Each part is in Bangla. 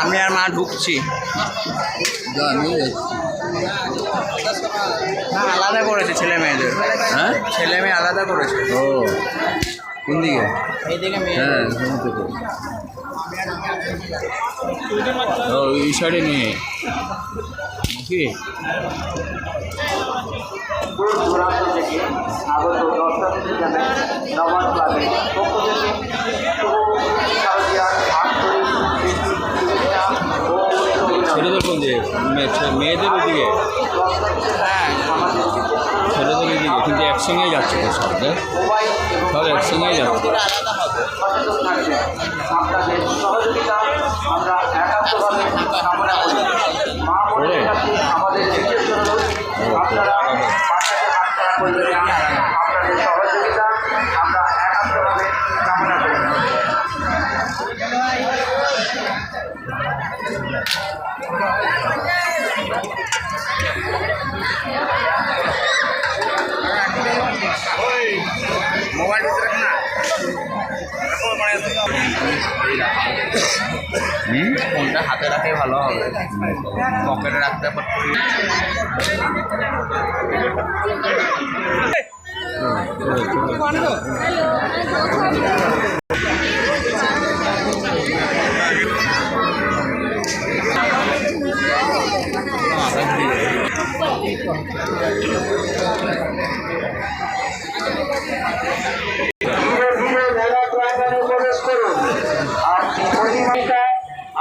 আমি আর মা ঢুকছি। না, আলাদা করেছে ছেলে মেয়েদের। হ্যাঁ, ছেলে মেয়ে আলাদা করেছে। ও কোন দিকে? এইদিকে মেয়ে। হ্যাঁ, ও এই সাইডে নিয়ে কি দূর দূরান্ত থেকে আগত দর্শকদের জানাই নবান ক্লাবের পক্ষ থেকে ছেলেদের কোন দিকে? মেয়েদের ওদিকে? হ্যাঁ, ছেলেদের ওদিকে, কিন্তু একসঙ্গেই যাচ্ছে তো সব, সব একসঙ্গেই যাচ্ছে। আলাদা হবে। সচেতন থাকবেন। আপনাদের সহযোগিতা আমরা একান্তভাবে কামনা করি। মা বোনের কাছে আমাদের নিজস্ব অনুরোধ, আপনারা পাশে হাতছাড়া করবেন না। আপনাদের সহযোগিতা আমরা একান্তভাবে কামনা করি। মোবাইল ভিতরে রাখ না। ফোনটা হাতে রাখাই ভালো হবে, পকেটে রাখতে পারছি।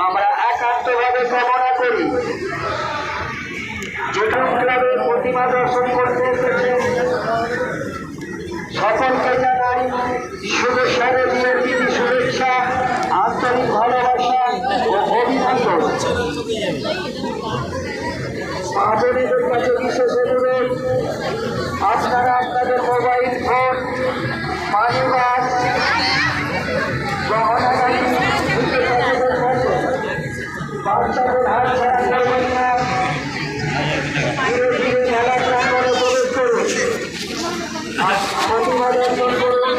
আমরা একান্তভাবে কামনা করি। জুটন ক্লাবের প্রতিমা দর্শন করতে এসেছেন সকলকে জানাই শুভেচ্ছা, শুভেচ্ছা, আন্তরিক ভালোবাসা ও অভিনন্দন। মাধবীদের কাছে বিশেষ অনুরোধ, আপনারা আপনাদের মোবাইল ফোন, মানি ব্যাগ, গহনাগাড়ি বাচ্চাদের হাত ছাড়া করবেন না। ধীরে ধীরে মেলা প্রাঙ্গণে প্রবেশ করুন, প্রতিমা দর্শন করুন,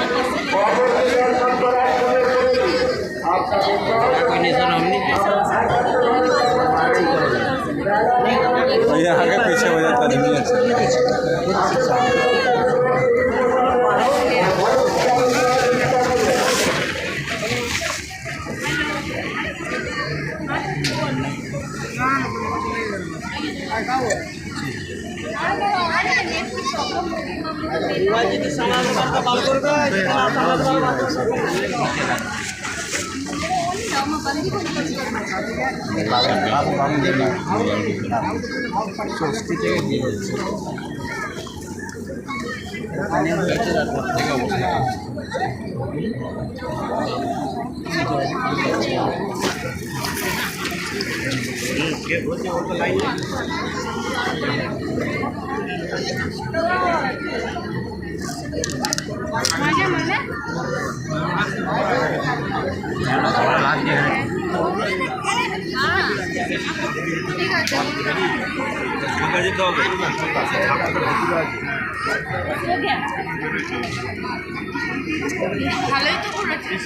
অপরকে দর্শন করার সুযোগ করে দিন। আপনাদের भैया आगे पीछे हो जाता नहीं अच्छा। ভালোই তো করেছিস।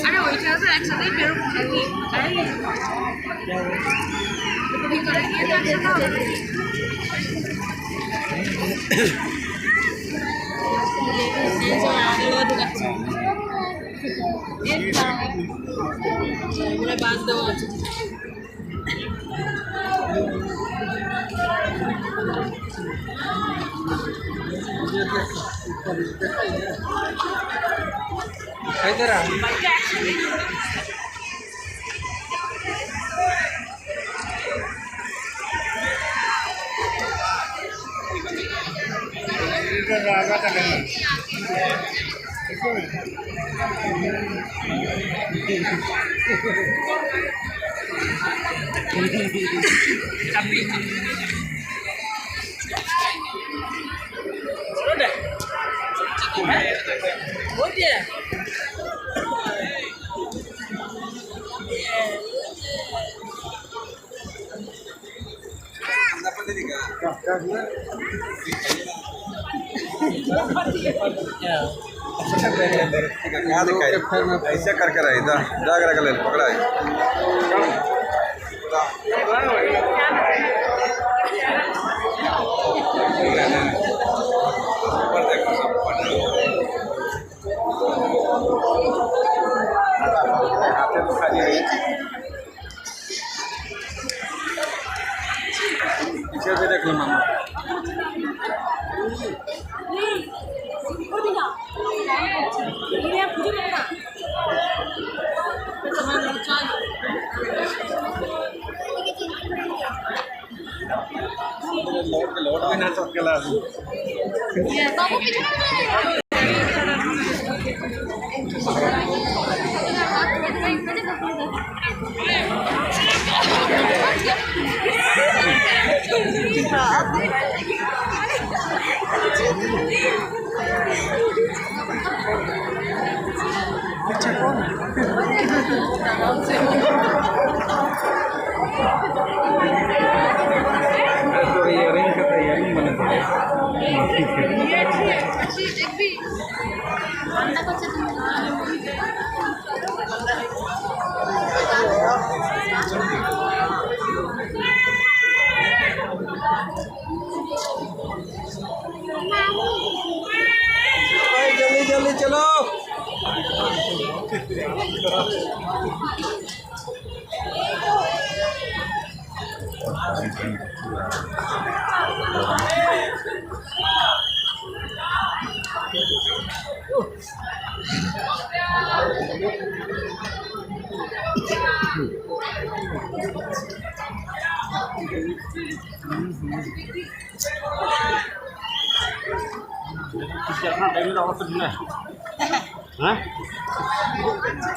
আরে ওইটা তো একসাথেই বেরোবো নাকি? ভিতরে গিয়ে তো একসাথে হবে। বাদ দেওয়া আছে। ऐसे करके रही था जाकर ले पकड़ा है पीछे भी देख लो मामा लोट भी ना चौकेला जल्दी जल्दी चलो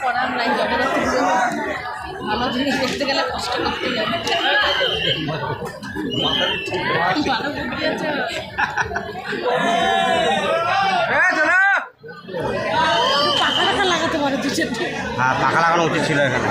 করার নাই ভালো জিনিস দেখতে গেলে কষ্ট করতে হবে ভালো বুদ্ধি আছে পাখা টাকা লাগাতে পারে দু চারটে হ্যাঁ পাখা লাগানো উচিত ছিল এখানে